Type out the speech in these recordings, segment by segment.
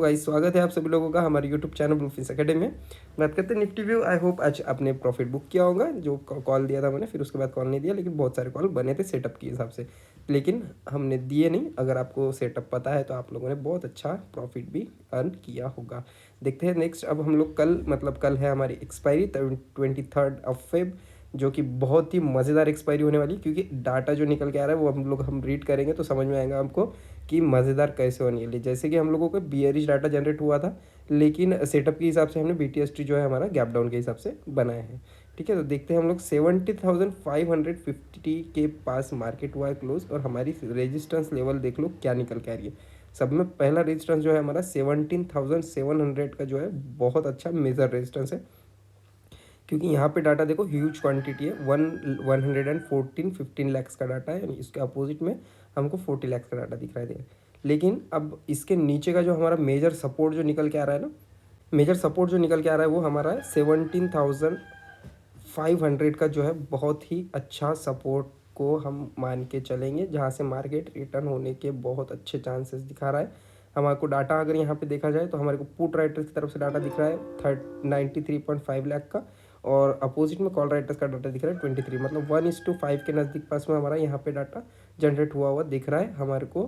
Guys, स्वागत है आप सभी लोगों का हमारे यूट्यूब चैनल ब्लूफिंस एकेडमी में। बात करते हैं निफ्टी व्यू। आई होप आज आपने प्रॉफिट बुक किया होगा। जो कॉल दिया था मैंने, फिर उसके बाद कॉल नहीं दिया, लेकिन बहुत सारे कॉल बने थे सेटअप के हिसाब से, लेकिन हमने दिए नहीं। अगर आपको सेटअप पता है तो आप लोगों ने बहुत अच्छा प्रॉफिट भी अर्न किया होगा। देखते हैं नेक्स्ट। अब हम लोग कल है हमारी एक्सपायरी 23 जो कि बहुत ही मज़ेदार एक्सपायरी होने वाली, क्योंकि डाटा जो निकल के आ रहा है वो हम रीड करेंगे तो समझ में आएगा हमको कि मज़ेदार कैसे होने वाली। जैसे कि हम लोगों को बियरिश डाटा जनरेट हुआ था, लेकिन सेटअप के हिसाब से हमने BTST जो है हमारा गैप डाउन के हिसाब से बनाया है। ठीक है, तो देखते हैं हम लोग 70,550 के पास मार्केट हुआ है क्लोज, और हमारी रेजिस्टेंस लेवल देख लो क्या निकल के आ रही है। सब में पहला रेजिस्टेंस जो है हमारा 17,700 का जो है बहुत अच्छा मेजर रेजिस्टेंस है, क्योंकि यहाँ पे डाटा देखो ह्यूज क्वांटिटी है। 115 लैक्स का डाटा है, यानी इसके अपोजिट में हमको 40 लैक्स का डाटा दिख रहा है। लेकिन अब इसके नीचे का जो हमारा मेजर सपोर्ट जो निकल के आ रहा है ना, मेजर सपोर्ट जो निकल के आ रहा है वो हमारा है 17,500 का, जो है बहुत ही अच्छा सपोर्ट को हम मान के चलेंगे, जहाँ से मार्केट रिटर्न होने के बहुत अच्छे चांसेस दिखा रहा है। हमारे को डाटा अगर यहाँ पे देखा जाए तो हमारे को पुट राइटर्स की तरफ से डाटा दिख रहा है 93.5 लाख का, और अपोजिट में कॉल राइटर्स का डाटा दिख रहा है 23, मतलब 1:5 के नज़दीक पास में हमारा यहाँ पे डाटा जनरेट हुआ दिख रहा है हमारे को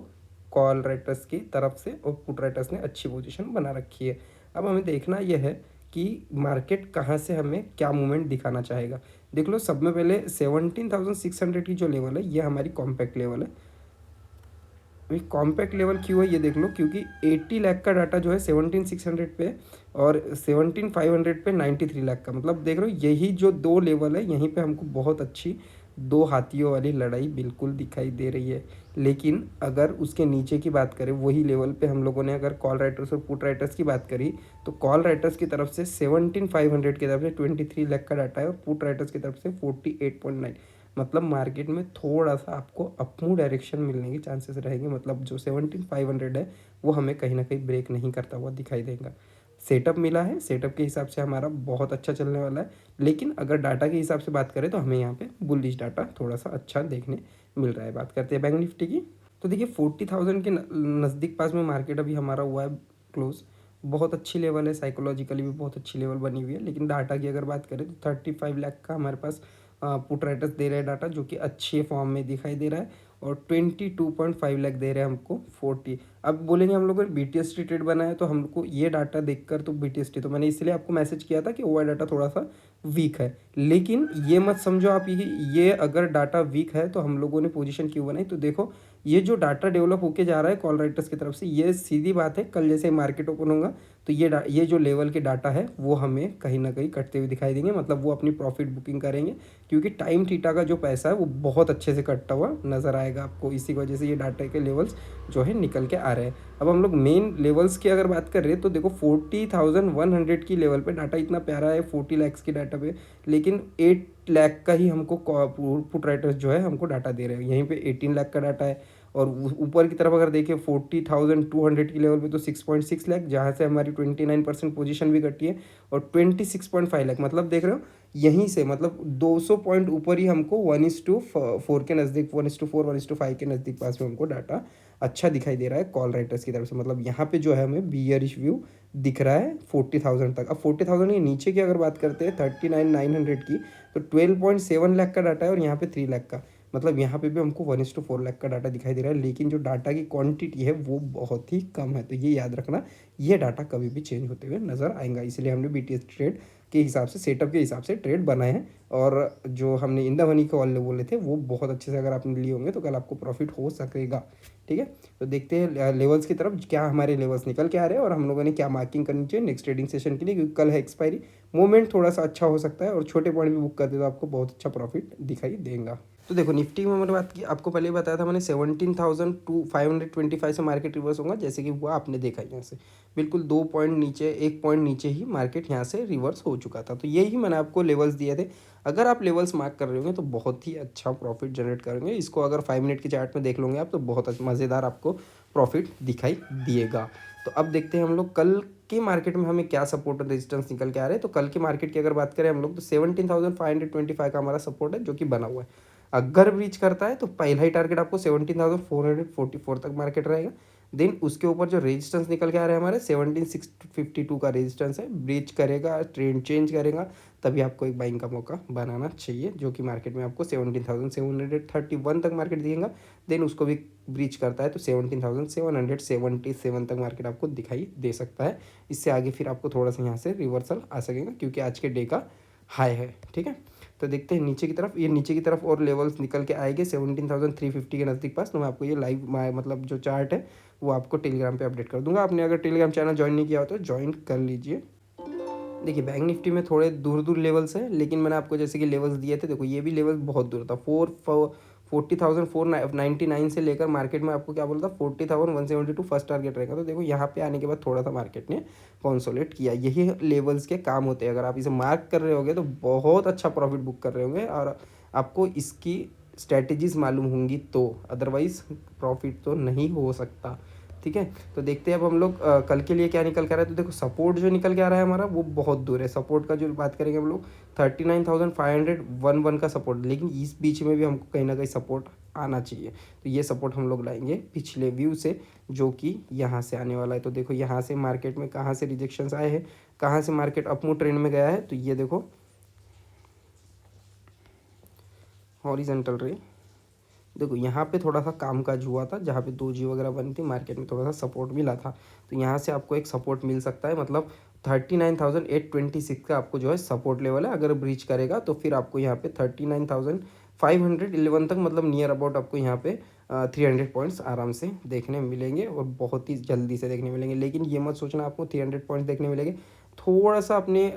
कॉल राइटर्स की तरफ से, और पुट राइटर्स ने अच्छी पोजीशन बना रखी है। अब हमें देखना यह है कि मार्केट कहाँ से हमें क्या मूवमेंट दिखाना चाहेगा। देख लो, सब में पहले 17,600 की जो लेवल है ये हमारी कॉम्पैक्ट लेवल है। अभी कॉम्पैक्ट लेवल क्यों है ये देख लो, क्योंकि 80 लाख का डाटा जो है 17,600 पे, और 17,500 पे 93 लाख का, मतलब देख रहे हो यही जो दो लेवल है, यहीं पे हमको बहुत अच्छी दो हाथियों वाली लड़ाई बिल्कुल दिखाई दे रही है। लेकिन अगर उसके नीचे की बात करें, वही लेवल पे हम लोगों ने अगर कॉल राइटर्स और पुट राइटर्स की बात करी, तो कॉल राइटर्स की तरफ से 17,500 की तरफ से 23 लाख का डाटा है, और पुट राइटर्स की तरफ से 48.9, मतलब मार्केट में थोड़ा सा आपको अपमूव डायरेक्शन मिलने के चांसेस रहेंगे। मतलब जो 17,500 है वो हमें कहीं ना कहीं ब्रेक नहीं करता हुआ दिखाई देगा। सेटअप मिला है, सेटअप के हिसाब से हमारा बहुत अच्छा चलने वाला है, लेकिन अगर डाटा के हिसाब से बात करें तो हमें यहाँ पे बुलिश डाटा थोड़ा सा अच्छा देखने मिल रहा है। बात करते हैं बैंक निफ्टी की, तो देखिए 40,000 के नज़दीक पास में मार्केट अभी हमारा हुआ है क्लोज। बहुत अच्छी लेवल है, साइकोलॉजिकली भी बहुत अच्छी लेवल बनी हुई है। लेकिन डाटा की अगर बात करें तो 35 लाख का हमारे पास पुट राइटर्स दे रहे हैं डाटा, जो कि अच्छे फॉर्म में दिखाई दे रहा है, और 22.5 लाख दे रहे हैं हमको 40। अब बोलेंगे हम लोग BTST ट्रेड बना है तो हमको ये डाटा देखकर, तो BTST तो मैंने इसलिए आपको मैसेज किया था कि वो डाटा थोड़ा सा वीक है, लेकिन ये मत समझो आप ये अगर डाटा वीक है तो हम लोगों ने पोजीशन क्यों बनाई। तो देखो, ये जो डाटा डेवलप होके जा रहा है कॉल राइटर्स की तरफ से, ये सीधी बात है कल जैसे मार्केट ओपन होगा तो ये जो लेवल के डाटा है वो हमें कहीं ना कहीं कटते हुए दिखाई देंगे, मतलब वो अपनी प्रॉफिट बुकिंग करेंगे, क्योंकि टाइम थीटा का जो पैसा है वो बहुत अच्छे से कटता हुआ नज़र आएगा आपको। इसी वजह से ये डाटा के लेवल्स जो है निकल के आ रहे हैं। अब हम लोग मेन लेवल्स की अगर बात कर रहे हैं तो देखो 40,100 की लेवल पे डाटा इतना प्यारा है 40 लैक्स की डाटा पे, लेकिन 8 लाख का ही हमको पुट राइटर्स जो है हमको डाटा दे रहे हैं। यहीं पे 18 लाख का डाटा है, और ऊपर की तरफ अगर देखें 40,200 की लेवल पे तो 6.6 लाख, जहाँ से हमारी 29% पोजीशन भी घटी है, और 26.5 लाख, मतलब देख रहे हो यहीं से, मतलब 200 पॉइंट ऊपर ही हमको 1:4 के नज़दीक, 1:4 1:5 के नज़दीक पास में हमको डाटा अच्छा दिखाई दे रहा है कॉल राइटर्स की तरफ से। मतलब यहाँ पे जो है हमें बियरिश व्यू दिख रहा है 40,000 तक। अब 40,000 के नीचे की अगर बात करते हैं 39,900 की, तो 12.7 लाख का डाटा है, और यहाँ पे 3 लाख का, मतलब यहाँ पे भी हमको 1:4 लाख का डाटा दिखाई दे रहा है, लेकिन जो डाटा की क्वांटिटी है वो बहुत ही कम है। तो ये याद रखना, ये डाटा कभी भी चेंज होते हुए नज़र आएगा, इसलिए हमने BTS ट्रेड के हिसाब से, सेटअप के हिसाब से ट्रेड बनाए हैं। और जो हमने इन द मनी के वाले बोले थे वो बहुत अच्छे से अगर आपने लिए होंगे तो कल आपको प्रॉफिट हो सकेगा। ठीक है, तो देखते हैं लेवल्स की तरफ क्या हमारे लेवल्स निकल के आ रहे हैं, और हम लोगों ने क्या मार्किंग करनी चाहिए नेक्स्ट ट्रेडिंग सेशन के लिए, क्योंकि कल है एक्सपायरी। मूवमेंट थोड़ा सा अच्छा हो सकता है, और छोटे पॉइंट भी बुक करते तो आपको बहुत अच्छा प्रॉफिट दिखाई देगा। तो देखो निफ्टी में मैंने बात की, आपको पहले बताया था मैंने 17,525 से मार्केट रिवर्स होगा, जैसे कि हुआ आपने देखा यहाँ से बिल्कुल 2 पॉइंट नीचे, 1 पॉइंट नीचे ही मार्केट यहाँ से रिवर्स हो चुका था। तो यही मैंने आपको लेवल्स दिए थे। अगर आप लेवल्स मार्क कर रहे होंगे तो बहुत ही अच्छा प्रॉफिट जनरेट करेंगे। इसको अगर 5 मिनट के चार्ट में देख लोगे आप तो बहुत मज़ेदार आपको प्रॉफिट दिखाई दिएगा। तो अब देखते हैं हम लोग कल की मार्केट में हमें क्या सपोर्ट और रेजिस्टेंस निकल के आ रहे हैं। तो कल की मार्केट की अगर बात करें हम लोग तो 17,525 का हमारा सपोर्ट है, जो कि बना हुआ है। अगर ब्रीच करता है तो पहला ही टारगेट आपको 17,444 तक मार्केट रहेगा। देन उसके ऊपर जो रेजिस्टेंस निकल के आ रहा है हमारे 17,652 का रेजिस्टेंस है, ब्रीच करेगा, ट्रेंड चेंज करेगा, तभी आपको एक बाइंग का मौका बनाना चाहिए, जो कि मार्केट में आपको 17,731 तक मार्केट दिखेगा। देन उसको भी ब्रीच करता है तो 17,777 तक मार्केट आपको दिखाई दे सकता है। इससे आगे फिर आपको थोड़ा सा यहाँ से रिवर्सल आ सकेगा, क्योंकि आज के डे का हाई है। ठीक है, तो देखते हैं नीचे की तरफ, ये नीचे की तरफ और लेवल्स निकल के आएंगे 17,350 के नज़दीक पास। तो मैं आपको ये लाइव मतलब जो चार्ट है वो आपको टेलीग्राम पे अपडेट कर दूंगा। आपने अगर टेलीग्राम चैनल ज्वाइन नहीं किया हो तो ज्वाइन कर लीजिए। देखिए बैंक निफ्टी में थोड़े दूर दूर लेवल्स है, लेकिन मैंने आपको जैसे कि लेवल्स दिए थे, देखो ये भी लेवल बहुत दूर था। 40,499 से लेकर मार्केट में आपको क्या बोलता, 40,172 फर्स्ट टारगेट रहेगा। तो देखो यहाँ पे आने के बाद थोड़ा सा मार्केट ने कॉन्सोलेट किया। यही लेवल्स के काम होते हैं। अगर आप इसे मार्क कर रहे होगे तो बहुत अच्छा प्रॉफिट बुक कर रहे होंगे, और आपको इसकी स्ट्रैटेजीज मालूम होंगी, तो अदरवाइज प्रॉफिट तो नहीं हो सकता। ठीक है, तो देखते हैं अब हम लोग कल के लिए क्या निकल कर आ रहा है। तो देखो सपोर्ट जो निकल के आ रहा है हमारा वो बहुत दूर है। सपोर्ट का जो बात करेंगे हम लोग 39,511 का सपोर्ट, लेकिन इस बीच में भी हमको कहीं ना कहीं सपोर्ट आना चाहिए। तो ये सपोर्ट हम लोग लाएंगे पिछले व्यू से, जो कि यहाँ से आने वाला है। तो देखो यहाँ से मार्केट में कहाँ से रिजेक्शंस आए हैं, कहाँ से मार्केट अपमूव ट्रेंड में गया है। तो ये देखो हॉरिजॉन्टल रे, देखो यहाँ पे थोड़ा सा कामकाज हुआ था, जहाँ पे 2G वगैरह बनी थी, मार्केट में थोड़ा सा सपोर्ट मिला था। तो यहाँ से आपको एक सपोर्ट मिल सकता है, मतलब 39,826 का आपको जो है सपोर्ट लेवल है। अगर ब्रीच करेगा तो फिर आपको यहाँ पे 39,511 तक, मतलब नियर अबाउट आपको यहाँ पे 300 पॉइंट्स आराम से देखने मिलेंगे, और बहुत ही जल्दी से देखने मिलेंगे। लेकिन ये मत सोचना आपको 300 पॉइंट्स देखने मिलेंगे, थोड़ा सा अपने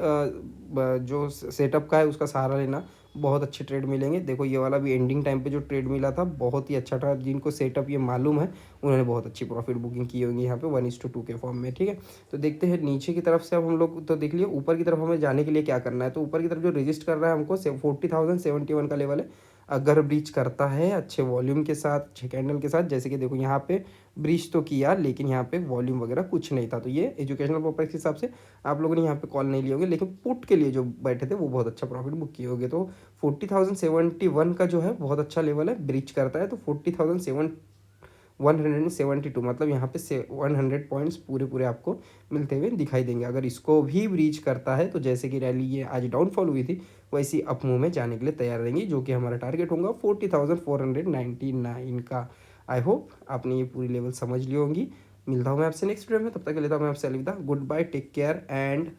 जो सेटअप का है उसका सहारा लेना, बहुत अच्छे ट्रेड मिलेंगे। देखो ये वाला भी एंडिंग टाइम पे जो ट्रेड मिला था बहुत ही अच्छा था। जिनको सेटअप ये मालूम है उन्होंने बहुत अच्छी प्रॉफिट बुकिंग की होगी यहाँ पे 1:2 के फॉर्म में। ठीक है, तो देखते हैं नीचे की तरफ से अब हम लोग, तो देख लिए ऊपर की तरफ हमें जाने के लिए क्या करना है। तो ऊपर की तरफ जो रजिस्ट कर रहा है हमको 40,071 का लेवल है। अगर ब्रीच करता है अच्छे वॉल्यूम के साथ, अच्छे कैंडल के साथ, जैसे कि देखो यहाँ पे ब्रीच तो किया, लेकिन यहाँ पे वॉल्यूम वगैरह कुछ नहीं था। तो ये एजुकेशनल पर्पज के हिसाब से आप लोगों ने यहाँ पे कॉल नहीं लिए होंगे, लेकिन पुट के लिए जो बैठे थे वो बहुत अच्छा प्रॉफिट बुक किए होंगे। तो 40,071 का जो है बहुत अच्छा लेवल है, ब्रीच करता है तो 40,172, मतलब यहाँ पे से 100 पॉइंट्स पूरे पूरे आपको मिलते हुए दिखाई देंगे। अगर इसको भी ब्रीच करता है तो जैसे कि रैली ये आज डाउनफॉल हुई थी, वैसी अपमूव में जाने के लिए तैयार रहेंगी, जो कि हमारा टारगेट होगा 40,499 का। आई होप आपने ये पूरी लेवल समझ ली होंगी। मिलता हूँ मैं आपसे नेक्स्ट वीडियो में, तब तक के लिए मैं आपसे अलविदा, good bye, take care and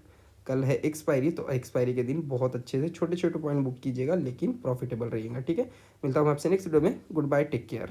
कल है एक्सपायरी, तो एक्सपायरी के दिन बहुत अच्छे से छोटे छोटे पॉइंट बुक कीजिएगा, लेकिन प्रॉफिटेबल रहिएगा। ठीक है, मिलता हूँ आपसे नेक्स्ट वीडियो में, गुड बाय, टेक केयर।